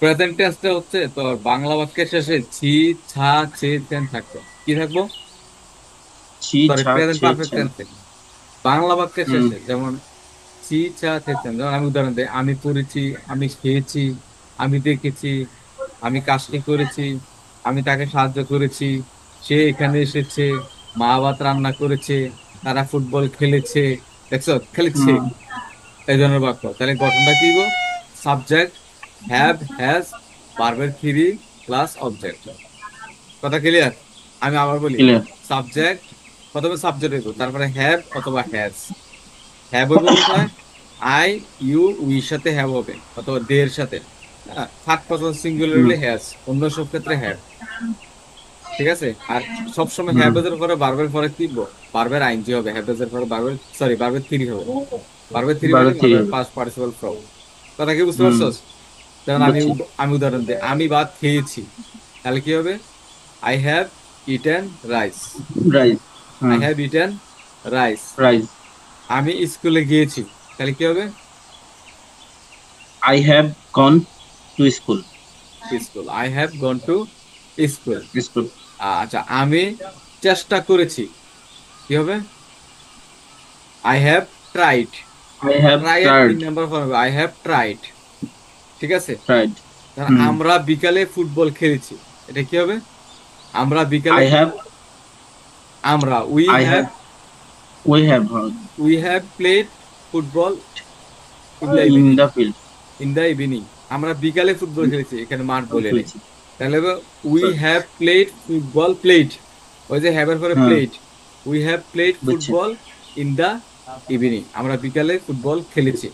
Present টেন্সটা হচ্ছে তোর বাংলা বাক্যের শেষে ছি, ছা, ছে, তেন থাকবে। কি থাকবো? ছি সরি, ছা প্রেজেন্ট ছে পারফেক্ট ছা। টেন্সে বাংলা বাক্যের হুম শেষে যেমন ছি, ছা, ছে, তেন। যেমন আমি উদাহরণ দিই, আমি পড়েছি, আমি খেয়েছি, আমি দেখেছি, আমি কাজটি করেছি, আমি তাকে সাহায্য করেছি, সে এখানে এসেছে, মা ভাত রান্না করেছে, তারা ফুটবল খেলেছে। দেখছো, খেলেছে। হুম এই ধরনের বাক্য, তাহলে গঠনটা কি গো? সাবজেক্ট, হ্যাভ, হ্যাজ, ভার্বের থ্রি প্লাস অবজেক্ট। কথা ক্লিয়ার? আমি আবার বলি। ক্লিয়ার। সাবজেক্ট, প্রথমে সাবজেক্ট হইব, তারপরে হ্যাভ অথবা হ্যাজ। হ্যাভ হইব কোথায়? আই, ইউ, উইর সাথে হ্যাভ হবে, অথবা দের সাথে। থার্ড পারসন সিঙ্গুলার হুম হলে হ্যাজ, অন্য সব ক্ষেত্রে হ্যাভ। ঠিক আছে? আর সবসময় হুম। হ্যাভ এর পরে ভার্বের পরে কি বলবো? ভার্বের আইনজি হবে, হ্যাভ এর পরে ভার্বের, সরি, ভার্বের থ্রি হবে। ভার্বের থ্রি মানে 12 ভার্বের হবে। Past participle form. কথা কি বুঝতে হুম, পারছস? যেমন আমি বুঝছি। আমি উদাহরণ দিই, আমি ভাত খেয়েছি, তাহলে কি হবে? I have eaten rice. Right. I হ্যাঁ। Have eaten rice. রাইট। আমি স্কুলে গিয়েছি, তাহলে কি হবে? I have gone to school. School, I have gone to school. School. আচ্ছা, আমি চেষ্টা করেছি, কি হবে? I have tried. I have try এর ট্রাইড। 3 নম্বর ফর্ম হবে আই হ্যাভ ট্রাইড। ঠিক আছে? ট্রাইড। কারণ হুম। আমরা বিকালে ফুটবল খেলেছি, এটা কি হবে? আমরা বিকালে, আই হ্যাভ আমরা, we I have, have we have we have played football in the in evening. The field. In the evening, আমরা বিকালে ফুটবল খেলেছি, এখানে মাঠ বলে নেই। খেলছি। তাহলে we have played football, played, ওই যে হ্যাভ এর পরে হ্যাঁ, প্লেড, উই হ্যাভ প্লেড বুঝছি। ফুটবল ইন দা ইভিনিং, আমরা বিকালে ফুটবল খেলেছি।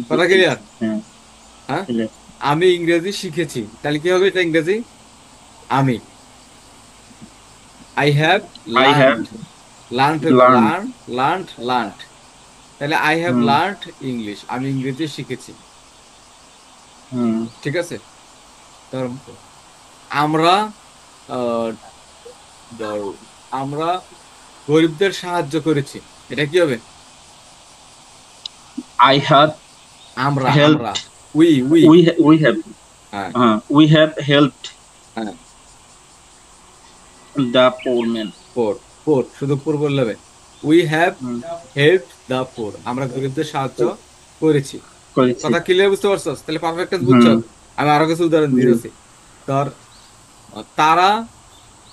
কথা বুঝছি। ক্লিয়ার? হ্যাঁ। হ্যাঁ। খেলে। আমি ইংরেজি শিখেছি, তাহলে কি হবে এটা ইংরেজি? আমি, I have I have learned, learned হইব, লার্ন। Learn, learned, learned. তাহলে I have hmm learned English, আমি ইংরেজি শিখেছি। হুম। ঠিক আছে? ধর, আমরা, আহ, ধর, আমরা গরিবদের সাহায্য করেছি, এটা কি হবে? আই হ্যাভ আমরা, হেল্প। আমরা, উই। We have. হ্যাঁ, হ্যাঁ, উই হ্যাভ হেল্পড হ্যাঁ। The poor man. Poor, poor শুধু পোর বললে হবে। We have hmm. Help the poor, আমরা গরিবদের সাহায্য করেছি। করেছি। কথা ক্লিয়ার বুঝতে পারছস? তাহলে পারফেক্ট বুঝছো? হুম। আমি আরো কিছু উদাহরণ জি। দিতেছি। ধর, তারা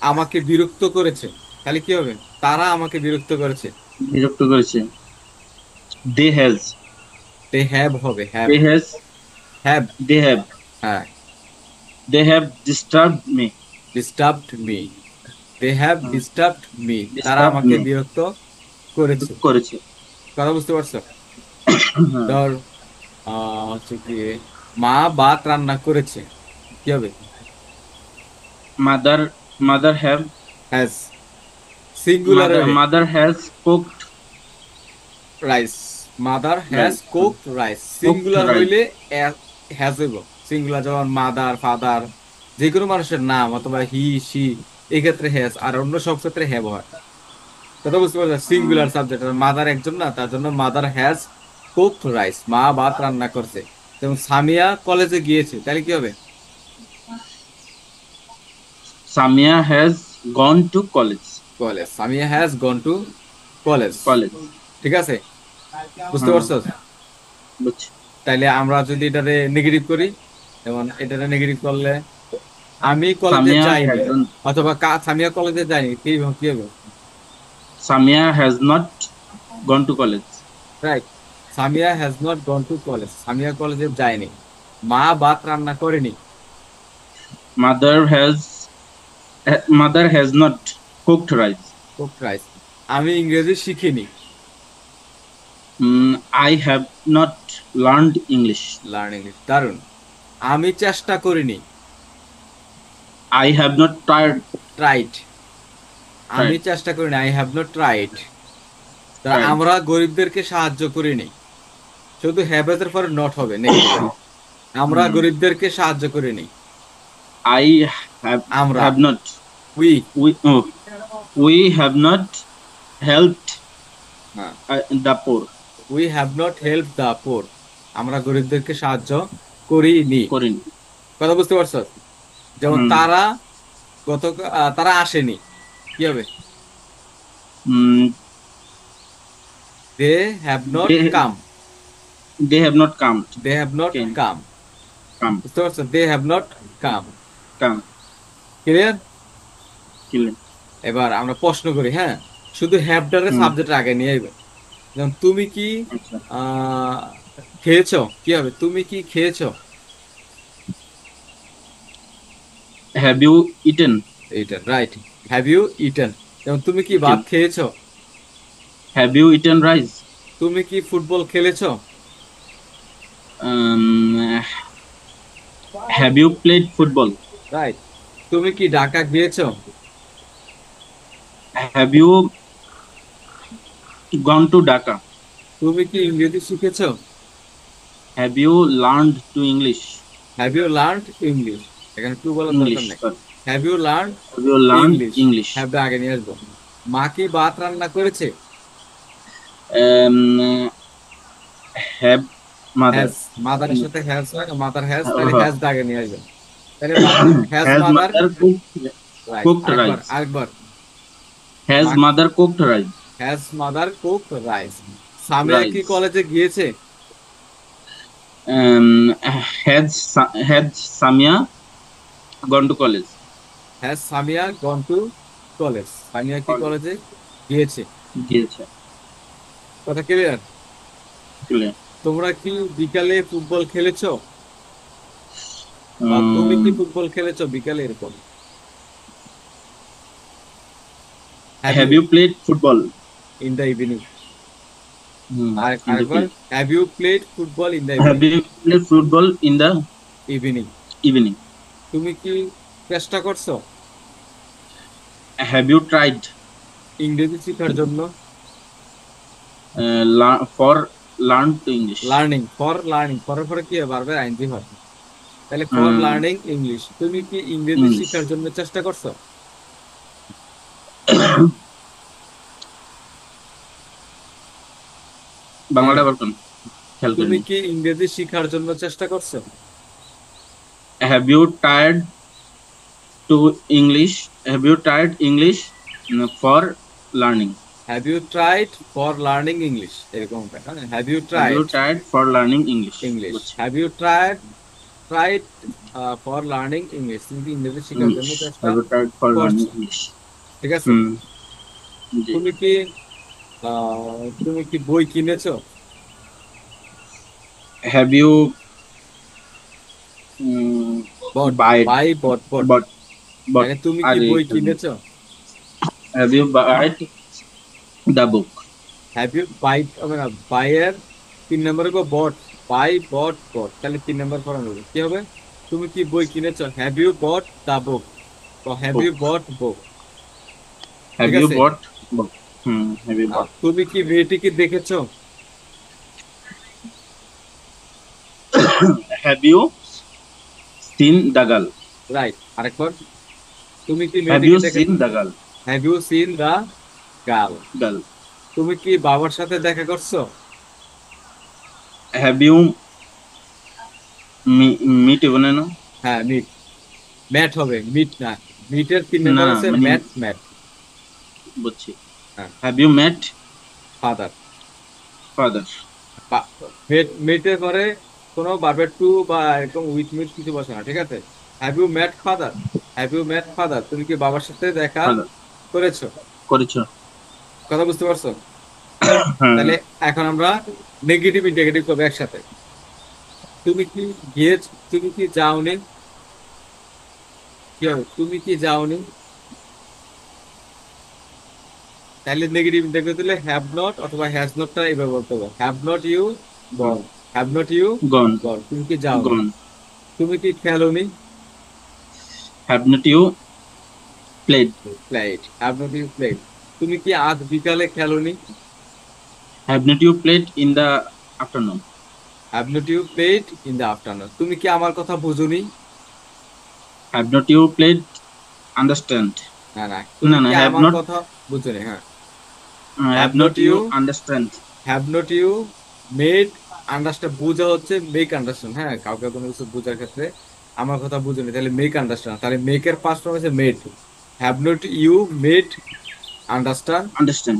আমাকে বিরক্ত করেছে, তাহলে কি হবে? তারা আমাকে বিরক্ত করেছে। বিরক্ত করেছে। They has. দে হ্যাভ হবে, have, they has. Have. They have. হ্যাঁ, they have disturbed me. Disturbed me, they have disturbed me, তারা ডিস্টার্ব আমাকে মি। বিরক্ত করেছে। করেছে। কথা বুঝতে পারছো? হ্যাঁ। ধর, হচ্ছে কি, মা ভাত রান্না করেছে, কি হবে? Mother mother have has, singular mother হইলে mother has cooked rice, mother has rice. Cooked rice. Cooked singular rice. হইলে হ্যাজ হইব। সিঙ্গুলার যেমন মাদার, ফাদার, যে কোনো মানুষের নাম, অথবা হি, সি, এই ক্ষেত্রে হ্যাজ, আর অন্য সব ক্ষেত্রে হ্যাভ হয়। কথা বুঝতে পারছো? সিঙ্গুলার সাবজেক্ট, মাদার একজন না, তার জন্য মাদার হ্যাজ কুকড রাইস, মা ভাত রান্না করছে। যেমন সামিয়া কলেজে গিয়েছে, তাহলে কি হবে? Samia has gone to college. College, Samia has gone to college. College. ঠিক আছে? বুঝতে হ্যাঁ, পারছো? বুঝছি। তাইলে আমরা যদি এটারে নেগেটিভ করি, যেমন এটারে নেগেটিভ করলে, আমি কলেজে সামিয়া যাইনি, হ্যাজন্ট অথবা সামিয়া কলেজে যাইনি, কি হবে? Samia has not gone to college. Right, Samia has not gone to college, Samia কলেজে যায়নি। মা ভাত রান্না করেনি, mother has mother has not cooked rice. Cook rice. আমি ইংরেজি শিখিনি, I have not learned English. Learning, দারুন। আমি চেষ্টা করিনি, I have not tried. Tried, আমি ট্রাইড। চেষ্টা করিনি, I have not tried. Tried. আমরা গরিবদেরকে সাহায্য করিনি, শুধু হ্যাভ এর পরে নট হবে নেগেটিভে। আমরা গরিবদেরকে সাহায্য করিনি, আই হ্যাভ আমরা, have not we, we we have not helped the poor. We have not help the poor, আমরা গরিবদেরকে সাহায্য করিনি। করিনি। কথা বুঝতে পারছো? যেমন হুম, তারা গত তারা আসেনি, কি হবে? mm, they have not they come. they have not come. They have not Can come. come, বুঝতে পারছো? They have not come. come, clear? kill. এবার আমরা প্রশ্ন করি, হ্যাঁ, শুধু হ্যাভটারে হুম, সাবজেক্ট আগে নিয়ে আইবে। যেমন তুমি কি আচ্ছা। আহ খেয়েছো, কি হবে? তুমি কি খেয়েছো? Have you eaten? এইটা রাইট। Have you eaten. যেমন তুমি কি ভাত Kill. খেয়েছো? Have you eaten rice? তুমি কি ফুটবল খেলেছো? Um, have you played football? Right. তুমি কি ঢাকা গিয়েছো? Have you gone to Dhaka? তুমি কি ইংরেজি শিখেছো? Have you learned to English? Have you learned English. এখানে টু বলার দরকার English. নেই। Sorry. Have you learn Have you learned English. English? হ্যাভটা আগে নিয়ে আসবো। মা কি ভাত রান্না করেছে? Um, have mother. হ্যাজ। মাদারের সাথে হ্যাজ হয়, মাদার হ্যাজ, তাহলে Uh, হ্যাজ আগে নিয়ে আসবেন। তাহলে mother has has mother. mother right, cooked আরেকবার rice? আরেকবার। Has mother cooked rice? Has mother cook rice. Samia কি Rice. কলেজে গিয়েছে? Has Samia gone to college? Has Samia gone to college. Samia কি College. কলেজে গিয়েছে? গিয়েছে। কথা ক্লিয়ার? Clear. তোমরা কি বিকালে ফুটবল খেলেছো? বা তুমি কি Um, ফুটবল খেলেছো বিকালে, এরকম। Have have you you played football? In the evening. In the আরেকবার, evening. Have you played football in the Have evening. you played football in the evening. evening? তুমি কি চেষ্টা করছো Have you tried ইংরেজি শেখার জন্য? for learn to English? Learning, for learning, ফরের পরে কি হয়? বারবার আইনজি হয়। তাহলে ফর লার্নিং ইংলিশ। তুমি কি ইংরেজি English. শেখার জন্য চেষ্টা করছো? বাংলাটা আবার কোন খেয়াল তুমি করিনি। কি ইংরেজি শেখার জন্য চেষ্টা করছো? Have you tried to English? Have you tried English for learning? Have you tried for learning English, এরকম have you Have you tried tried for learning English? English. বুঝছি। Have you tried tried for learning English. তুমি কি ইংরেজি শেখার জন্য English. চেষ্টা Have you tried for learning করছো? English? ঠিক আছে। হুম, জি। তুমি কি তুমি কি বই কিনেছো? Have you um, bought, buy buy bought bought. but but মানে তুমি কি আরে বই কিনেছো? have you bought the book? Have you buy, বাইয়ের 3 নম্বরে গো বট, বাই বট বট, তাহলে 3 নম্বর পড়ানো হবে। কি হবে? তুমি কি বই কিনেছো? Have you bought the book, have you Book. Bought book. Have ঠিক you আছে। bought book? Have you bought? তুমি কি মেয়েটিকে দেখেছো? Have you seen the girl? Right, আরেকবার। তুমি কি Have মেয়েটিকে you দেখেছো? seen the girl? Have you seen the girl. Girl. তুমি কি বাবার সাথে দেখা করছো? Have you meet even no? হ্যাঁ, মিট। ম্যাট হবে, মিট না। মিটের তিন না নম্বর না আছে মানে ম্যাট, ম্যাট। বুঝছি। হ্যাঁ, Have you met father. father? মেটের পরে কোনো ভার্বের টু বা এরকম উইথ মিট কিছু বসে না, ঠিক আছে। Have you met father? Have you met father? তুমি কি বাবার সাথে দেখা Father. করেছো? করেছো? কথা বুঝতে পারছো? হ্যাঁ। তাহলে এখন আমরা নেগেটিভ ইন্টিগ্রেটিভ করবো একসাথে। তুমি কি গিয়েছ, তুমি কি যাওনি, কি হবে? তুমি কি যাওনি। তাহলে নেগেটিভ ইন্টিগ্রেটিভ দিলে হ্যাভ নট অথবা হ্যাজ নটটা এভাবে বলতে হবে। Have not you gone, have not you Gone. Gone. তুমি কি যাওনি। Gone. তুমি কি খেলোনি? Have not you played? Played, have not you played. তুমি কি আজ বিকালে খেলোনি? Have not you played in the afternoon? Have not you played in the afternoon. তুমি কি আমার কথা বুঝোনি? Have not you played? Understand? না না, তুমি না না কি have আমার not কথা বুঝোনি। হ্যাঁ, have not you understand? Have not you made understand. বোঝা হচ্ছে মেক আন্ডারস্ট্যান্ড। হ্যাঁ, কাউকে কোনো কিছু বোঝার ক্ষেত্রে আমার কথা বুঝুনি, তাহলে মেক আন্ডারস্ট্যান্ড, তাহলে মেকের পাস্ট ফর্ম হচ্ছে made. Have not you made understand Understand.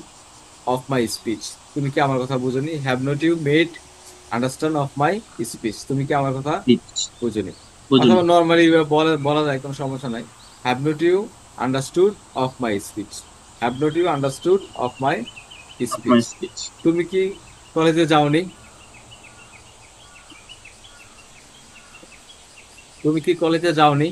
Of my speech? তুমি কি আমার কথা বুঝুনি? Have not you made understand of my speech, তুমি কি আমার কথা Speech. বুঝুনি? বুঝুন। অথবা নর্মালি বলা বলা যায়, কোনো সমস্যা নাই। Have not you understood of my speech, have not you understood of my Of speech. my speech. তুমি কি কলেজে যাওনি? তুমি কি কলেজে যাওনি?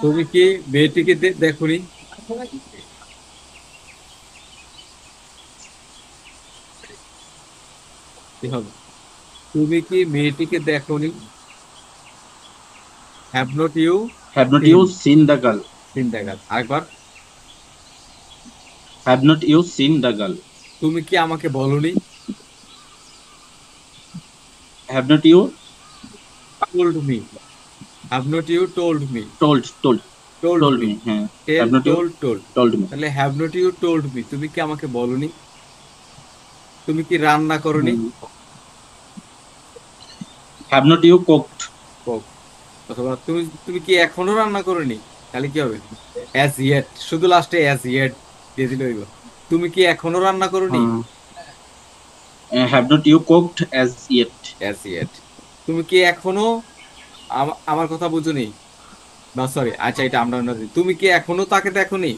তুমি কি মেয়েটিকে দেখোনি? কি হবে? তুমি কি মেয়েটিকে দেখোনি? Have not you Have not seen, you seen the girl? Seen দেখা আরেকবার। Have not you seen the girl? তুমি কি আমাকে বলনি? Have not you told me, have not you told me, told told told me, me? হ্যাঁ। Tell Have not you told told, told me? তাহলে have not you told me, তুমি কি আমাকে বলনি? তুমি কি রান্না করনি? হুম। Have not you cooked? Cook. অথবা তুমি তুমি কি এখনো রান্না করনি, তাহলে কি হবে? অ্যাজ ইয়েট, শুধু লাস্টে অ্যাজ ইয়েট দিয়ে দিলে হইব। তুমি কি এখনো রান্না করনি? Have not you cooked as yet? As yet. তুমি কি এখনো আমার কথা বুঝুনি? না সরি, আচ্ছা এটা আমরা অন্য দিই। তুমি কি এখনো তাকে দেখোনি?